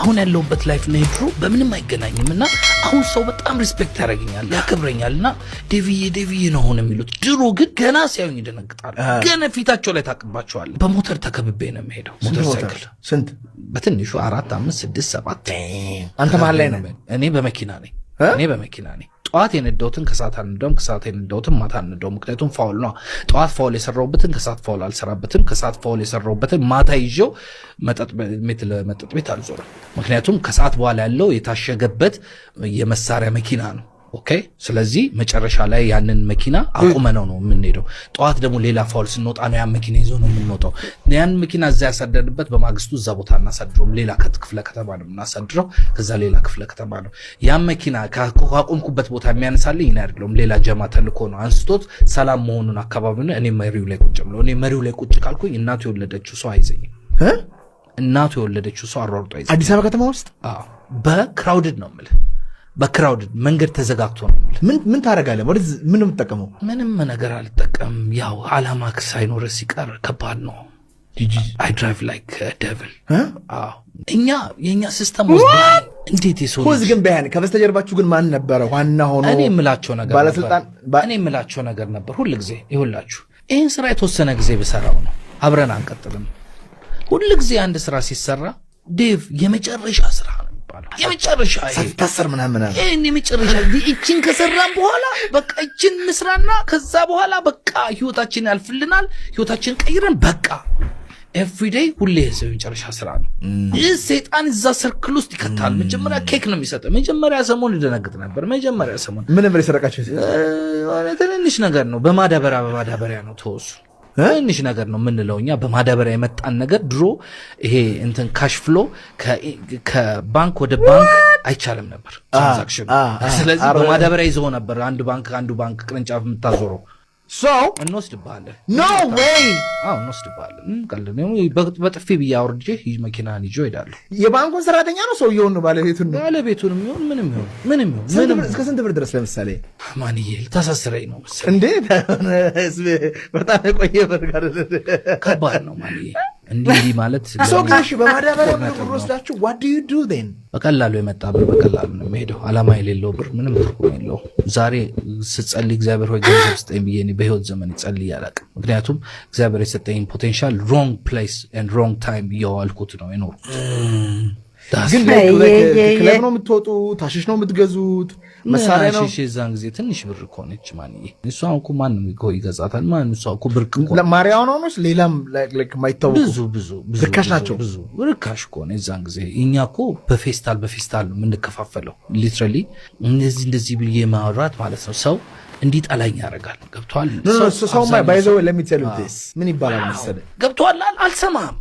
አሁን ያለውበት ላይፍ ነው ድሮ በምንም አይገናኝምና አሁን ሰው በጣም ሪስፔክት ያደርገኛል ያከብረኛልና ዴቪዬ ነው ሆነ የሚሉት ድሮ ግን ገና ሲያዩኝ ይደነግጣሉ ገና ፊታቸው ላይ ታቅባቸዋል በሞተር ተከብቤ ነው የምሄደው ሞተር ሳይክል ስንት በትንሹ 4 5 6 7 አንተ መሃል ላይ ነህ እኔ በመኪና ነኝ ጧት የነዳውትን ከሰዓት አንደውም ከሰዓት የነዳውትን ማታ አንደውም ምክንያቱም ፋውል ነው ጧት ፋውል የሰራውበትን ከሰዓት ፋውል አልሰራበትም ከሰዓት ፋውል የሰራውበትን ማታ ይዤው መጠጥ ቤት አልዞርም ምክንያቱም ከሰዓት በኋላ ያለው የታሸገበት የመሳሪያ መኪና ነው ኦኬ ስለዚህ መጨረሻ ላይ ያንን መኪና አቁመነው ነው የምንሄደው ጧት ደግሞ ሌላ ፋውል ስንወጣ ነው ያን መኪና ይዞ ነው የምንወጣው ያን መኪና እዛ ያሳደድበት በማግስቱ እዛ ቦታ እናሳድረውም ሌላ ክፍለ ከተማ ነው እናሳድረው ከዛ ሌላ ክፍለ ከተማ ነው ያን መኪና ካቆምኩበት ቦታ የሚያነሳልኝ እኔ አይደለም ሌላ ጀማ ተልኮ ነው አንስቶት ሰላም መሆኑን አካባቢው ነው እኔ መሪው ላይ ቁጭ ብለው እኔ መሪው ላይ ቁጭ ካልኩኝ እናቱ የወለደችው ሰው አይዘኝም እናቱ የወለደችው ሰው አሯርጦ አይዘኝም አዲስ አበባ ከተማ ውስጥ በክራውድድ ነው የምልህ በክራውድ መንገድ ተዘጋግቶ ነው ምን ታረጋለህ ወደ ምን ነው የምትጠቀመው ምንም ነገር አልጠቀም ያው አላማ ሳይኖር ሲቀር ከባድ ነው I drive like a devil የኛ ሲስተም እንዴት ይሰው ሆዝ ግን በያን ከበስተጀርባችሁ ግን ማን ነበር ዋና ሆኖ እኔ የምላቸው ነገር ባለስልጣን እኔ የምላቸው ነገር ነበር ሁሉ ጊዜ ይሁላችሁ ይሄን ስራ የተወሰነ ጊዜ በሰራው ነው አብረን አንቀጥልም ሁሉ ጊዜ አንድ ስራ ሲሰራ ዴቭ የመጨረሻ ስራ የመጨረሻ ታሰር ምናምን የመጨረሻ እቺን ከሰራን በኋላ በቃ እቺን ምስራና ከዛ በኋላ በቃ ህይወታችን ያልፍልናል ህይወታችን ቀይረን በቃ ኤቭሪዴይ ሁሌ የሰው የመጨረሻ ስራ ነው ሰይጣን እዛ ሰርክል ውስጥ ይከታል መጀመሪያ ኬክ ነው የሚሰጠው መጀመሪያ ሰሞን ልደነግጥ ነበር መጀመሪያ ሰሞን ምን ነበር የሰረቃችሁ ትንሽ ነገር ነው በማዳበሪያ ነው ተወሱ ትንሽ ነገር ነው ምንለውኛ በማዳበሪያ የመጣን ነገር ድሮ ይሄ እንትን ካሽ ፍሎ ከባንክ ወደ ባንክ አይቻልም ነበር ትራንዛክሽን ስለዚህ በማዳበሪያ ይዘው ነበር አንዱ ባንክ ቅርንጫፍ የምታዞረው እንወስድብሃለን ኖ ዌይ እንወስድብሃለን ቀልነው በጥፊ ብያወርጄ መኪናን ይዞ ሄዳለሁ የባንኩን ሰራተኛ ነው ሰውየውን ባለቤቱንም ይሁን ምንም እስከ ስንት ብር ድረስ ለምሳሌ ማንዬ ልታሳስረኝ ነው መሰለኝ እንዴ በጣም የቆየ ብር ጋር ከባድ ነው ማንዬ እንዲህ ማለት ሶጋሽ በማዳበሪያ ብር ወስዳችሁ what do you do then በቀላሉ የመጣ ብር በቀላሉ ነው የሚሄደው አላማ የሌለው ብር ምንም ትርጉም የለው ዛሬ ስትጸልይ እግዚአብሔር ሆይ ገንዘብ ስጠኝ ብዬ እኔ በህይወት ዘመን ጸልይ ያላቅም ምክንያቱም እግዚአብሔር የሰጠኝ ፖቴንሻል wrong place and wrong time እያዋልኩት ነው የኖርኩት ግን ክለብ ነው የምትወጡት ታሽሽ ነው የምትገዙት መሳሪያ ነው እዛን ጊዜ ትንሽ ብር እኮ ነች ማንዬ እሷን እኮ ማንም ይገዛታል ማን እሷ እኮ ብር እኮ ለማሪያው ነው ሌላም ማይታወቁ ብዙ ርካሽ ናቸው ብዙ ርካሽ እኮ ነው እዛን ጊዜ እኛ እኮ በፌስታል ነው የምንከፋፈለው ሊትራሊ እንደዚህ ብዬ ማውራት ማለት ነው ሰው እንዲጠላኝ ያደርጋል ገብቷል ሰው ባይዘው ለሚተሉት ምን ይባላል መሰለህ ገብቷል አልሰማም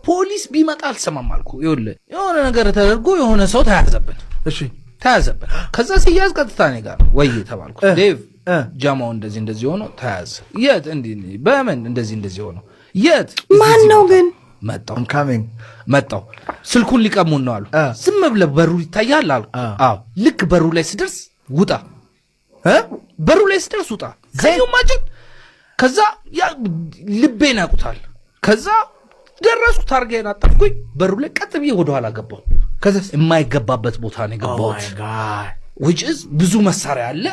ፖሊስ ቢመጣ አልሰማም አልኩ ይኸውልህ የሆነ ነገር ተደርጎ የሆነ ሰው ተያዘብን ተያዘብን ከዛ ሲያዝ ቀጥታ እኔ ጋር ወይ ተባልኩ ዴቭ ጃማው እንደዚህ ሆኖ ተያዘ የት እንዴ በምን እንደዚህ ሆኖ የት ማን ነው ግን መጣው ስልኩን ሊቀሙን ነው አሉ ዝም ብለህ በሩ ይታያል አሉ ልክ በሩ ላይ ስደርስ ውጣ በሩ ላይ ስደርስ ውጣ ዘይው ማጭት ከዛ ያ ልቤን ያቁታል ከዛ ደረስኩ ታርጌን አጣፍኩኝ በሩ ላይ ቀጥ ብዬ ወደ ኋላ ገባሁ ከዛ የማይገባበት ቦታ ነው የገባሁት which is ብዙ መሳሪያ አለ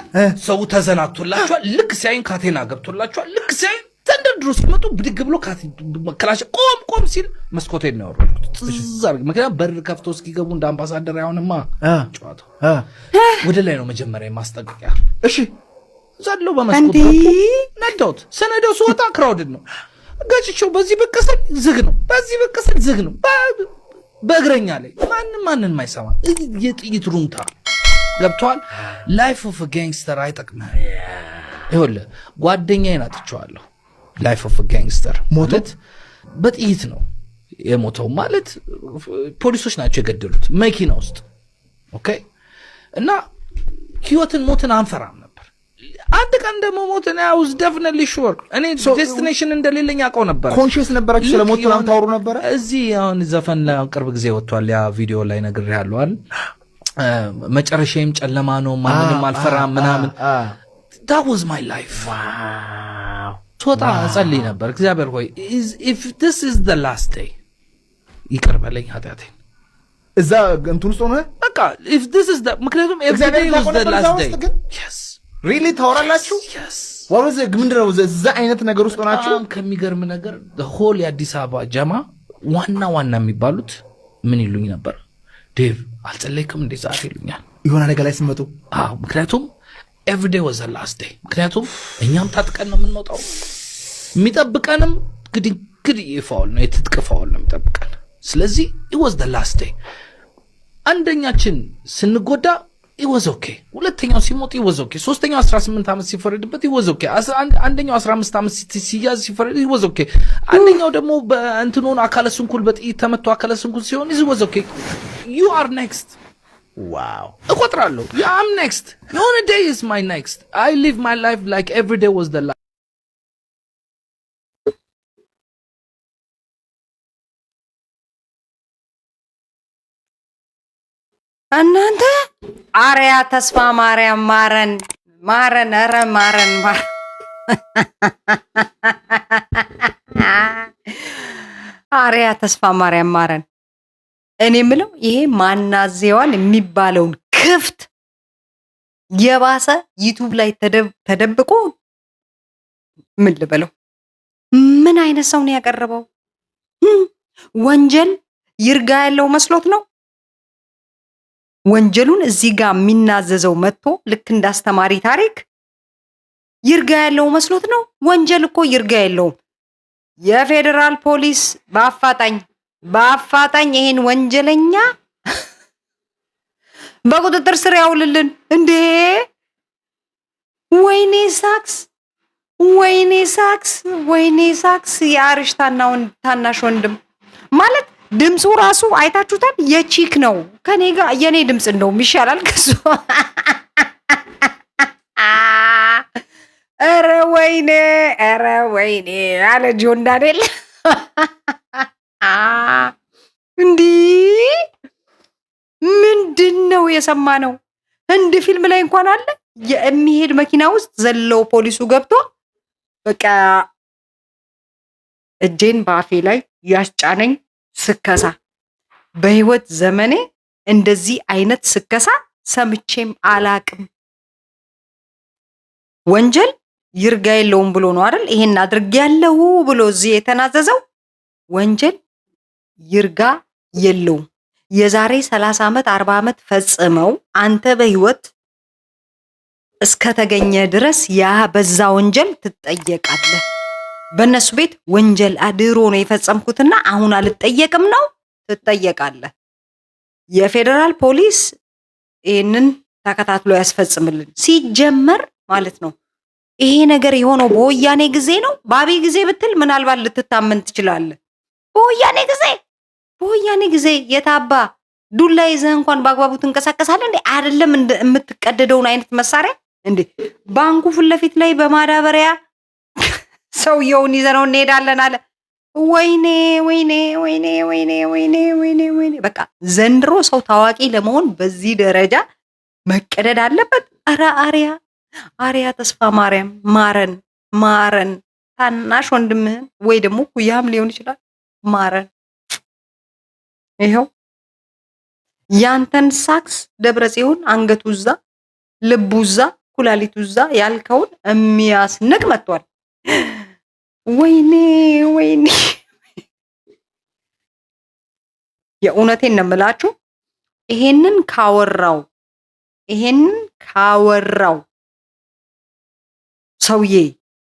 ሰው ተዘናግቶላቸዋል ልክ ሲያይን ካቴና ገብቶላቸዋል ልክ ሲያይን ተንደርድሮ ሲመጡ ብድግ ብሎ ክላሽ ቆም ሲል መስኮቴን ነው ያወረድኩት ምክንያቱም በር ከፍቶ እስኪገቡ እንደ አምባሳደር አይሆንማ ጨዋታው ወደ ላይ ነው መጀመሪያ ማስጠንቀቂያ እሺ ዛለው በመስኮት ነዳውት ሰነደው ስወጣ ክራውድድ ነው ጋጭቸው በዚህ በቀሰል ዝግ ነው በእግረኛ ላይ ማንን ማይሰማ የጥይት ሩምታ ገብቷል ላይፍ ኦፍ አ ጋንግስተር አይጠቅምም ይኸውልህ ጓደኛዬን አጥቼዋለሁ ላይፍ ኦፍ አ ጋንግስተር ሞት በጥይት ነው የሞተው ማለት ፖሊሶች ናቸው የገደሉት መኪና ውስጥ ኦኬ እና ሞትን አንፈራም አንድ ቀን ደሞ ሞት ነው was definitely sure እኔ ዴስቲኔሽን እንደሌለኝ አውቀው ነበር ኮንሺየስ ነበራችሁ ስለሞት ነው ታወሩ ነበር እዚህ አሁን ዘፈን ቅርብ ጊዜ ወጥቷል ያ ቪዲዮ ላይ ነግሬያለሁ አይደል መጨረሻዬም ጨለማ ነው ማንንም አልፈራም ምናምን that was my life wow ቶታ ጸልይ ነበር እግዚአብሔር ሆይ if this is the last day ይቅር በለኝ ኃጢአቴን እዛ እንትን ውስጥ ሆነ በቃ if this is the ምክንያቱም every day was the last day yes really ታወራላችሁ ወርዘ ግምንድነው እዛ አይነት ነገር ውስጥ ሆናችሁ ከሚገርም ነገር the whole የአዲስ አበባ ጀማ ዋና የሚባሉት ምን ይሉኝ ነበር ዴቭ አልጸለይክም እንዴ ዛሬ ይሉኛል የሆነ ነገር ላይ ሲመጡ ምክንያቱም every day was the last day ምክንያቱም እኛም ታጥቀን ነው የምንወጣው የሚጠብቀንም ግድ ይፋውል ነው የትጥቅፋውል ነው የሚጠብቀን ስለዚህ it was the last day አንደኛችን ስንጎዳ it was okay ሁለተኛው ሲሞት it was okay ሶስተኛው 18 አመት ሲፈረድበት it was okay አንደኛው 15 አመት ሲያዝ ሲፈረድ it was okay አንደኛው ደግሞ በእንትኑን አካለ ስንኩል በጥይት ተመቶ አካለ ስንኩል ሲሆን it was okay you are next wow እቆጥራለሁ I'm next your day is my next I live my life like every day was the last እናንተ አርያ ተስፋ ማርያም ማረን ኧረ ማረን አርያ ተስፋ ማርያም እኔ የምለው ይሄ ማናዜዋን የሚባለውን ክፍት የባሰ ዩቲዩብ ላይ ተደብቆ ምን ልበለው ምን አይነት ሰው ነው ያቀረበው ወንጀል ይርጋ ያለው መስሎት ነው ወንጀሉን እዚህ ጋር የሚናዘዘው መጥቶ ልክ እንዳስተማሪ ታሪክ ይርጋ ያለው መስሎት ነው ወንጀል እኮ ይርጋ ያለው የፌደራል ፖሊስ በአፋጣኝ ይሄን ወንጀለኛ በቁጥጥር ስር ያውልልን እንዴ ወይኔ ሳክስ የአርሽ ታናሽ ወንድም ማለት ድምፁ ራሱ አይታችሁታል የቺክ ነው ከኔ ጋር የኔ ድምጽ እንደውም ይሻላል ከሱ ኧረ ወይኔ አለ ጆን ዳንኤል እንዲ ምንድነው የሰማነው ህንድ ፊልም ላይ እንኳን አለ የሚሄድ መኪና ውስጥ ዘለው ፖሊሱ ገብቶ በቃ እጄን ባፌ ላይ ያስጫነኝ ስከሳ በህይወት ዘመኔ እንደዚህ አይነት ስከሳ ሰምቼም አላቅም ወንጀል ይርጋ የለውም ብሎ ነው አይደል ይሄን አድርጌያለሁ ብሎ እዚህ የተናዘዘው ወንጀል ይርጋ የለውም የዛሬ 30 አመት 40 አመት ፈጽመው አንተ በህይወት እስከተገኘ ድረስ ያ በዛ ወንጀል ትጠየቃለህ በእነሱ ቤት ወንጀል አድሮ ነው የፈጸምኩትና አሁን አልጠየቅም ነው ትጠየቃለህ የፌደራል ፖሊስ ይሄንን ተከታትሎ ያስፈጽምልን ሲጀመር ማለት ነው ይሄ ነገር የሆነው በወያኔ ጊዜ ነው ባቢ ጊዜ ብትል ምናልባት ልትታመን ትችላለህ በወያኔ ጊዜ የታባ ዱላ ይዘህ እንኳን ባግባቡ ትንቀሳቀሳለህ እንዴ አይደለም የምትቀደደውን አይነት መሳሪያ እንዴ ባንኩ ፊት ለፊት ላይ በማዳበሪያ ሰውየውን ይዘነው እንሄዳለን አለ ወይኔ በቃ ዘንድሮ ሰው ታዋቂ ለመሆን በዚህ ደረጃ መቀደድ አለበት አራ አርያ ተስፋ ማርያም ማረን ታናሽ ወንድምህን ወይ ደግሞ ኩያም ሊሆን ይችላል ማረን ይሄው ያንተን ሳክስ ደብረጽዮን አንገቱዛ ልቡዛ ኩላሊቱዛ ያልከውን የሚያስንቅ መጥቷል ወይኔ የእውነቴን ነው የምላችሁ ይሄንን ካወራው ሰውዬ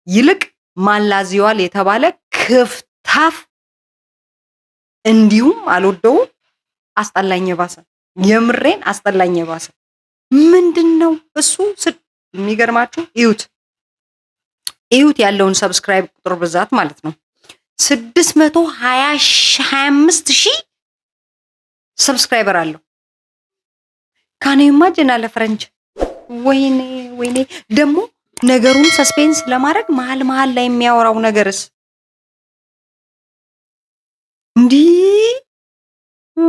ይልቅ ማላዚዋል የተባለ ክፍታፍ እንዲሁም አልወደውም አስጠላኝ ባሰ የምሬን አስጠላኝ ባሰ ምንድነው እሱ የሚገርማችሁ እዩት ያለውን ሰብስክራይብ ቁጥር ብዛት ማለት ነው 625,000 ሰብስክራይበር አለው ካኔ ኢማጂን አለ ፍሬንች ወይኔ ደግሞ ነገሩን ሰስፔንስ ለማድረግ መሃል ላይ የሚያወራው ነገርስ እንዲ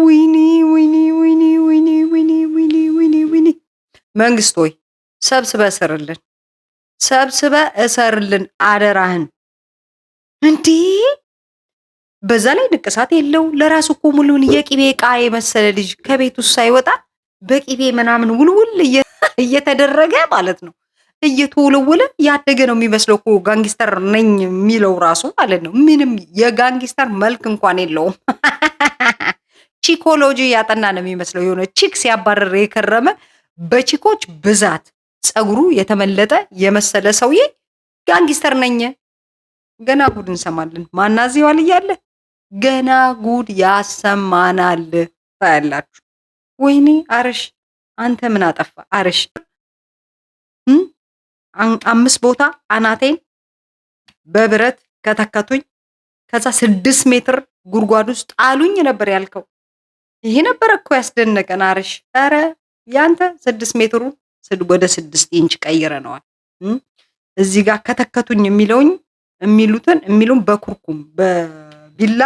ወይኔ መንግስት ሆይ ሰብስበ እሰርልን አደራህን እንዲ በዛ ላይ ንቅሳት የለው። ለራሱ እኮ ሙሉን የቂቤ ዕቃ የመሰለ ልጅ ከቤት ውስጥ ሳይወጣ በቂቤ ምናምን ውልውል እየተደረገ ማለት ነው እየተወለወለ ያደገ ነው የሚመስለው እኮ ጋንግስተር ነኝ የሚለው ራሱ ማለት ነው። ምንም የጋንግስተር መልክ እንኳን የለውም። ቺኮሎጂ ያጠና ነው የሚመስለው። የሆነ ቺክ ሲያባረር የከረመ በቺኮች ብዛት ፀጉሩ የተመለጠ የመሰለ ሰውዬ ጋንግስተር ነኝ። ገና ጉድ እንሰማለን። ማናዚዋል እያለ ገና ጉድ ያሰማናል። ታያላችሁ። ወይኔ አርሽ አንተ ምን አጠፋ አርሽ? 5 ቦታ አናቴን በብረት ከተከቱኝ። ከዛ 6 ሜትር ጉድጓድ ውስጥ ጣሉኝ ነበር ያልከው። ይሄ ነበር እኮ ያስደነቀን አርሽ። ኧረ ያንተ 6 ሜትሩ ወደ 6 ኢንች ቀይረነዋል። እዚህ ጋር ከተከቱኝ የሚሉን በኩርኩም በቢላ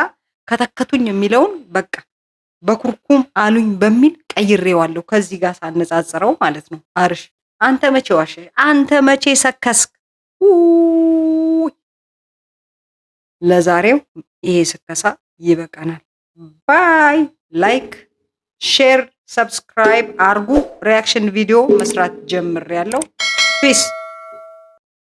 ከተከቱኝ የሚለውን በቃ በኩርኩም አሉኝ በሚል ቀይሬዋለሁ። ከዚህ ጋር ሳነጻጽረው ማለት ነው። አርሽ አንተ መቼ ዋሸ? አንተ መቼ ሰከስክ? ለዛሬው ይሄ ስከሳ ይበቃናል። ባይ። ላይክ፣ ሼር፣ ሰብስክራይብ አርጉ። ሪያክሽን ቪዲዮ መስራት ጀምሬያለሁ። ፒስ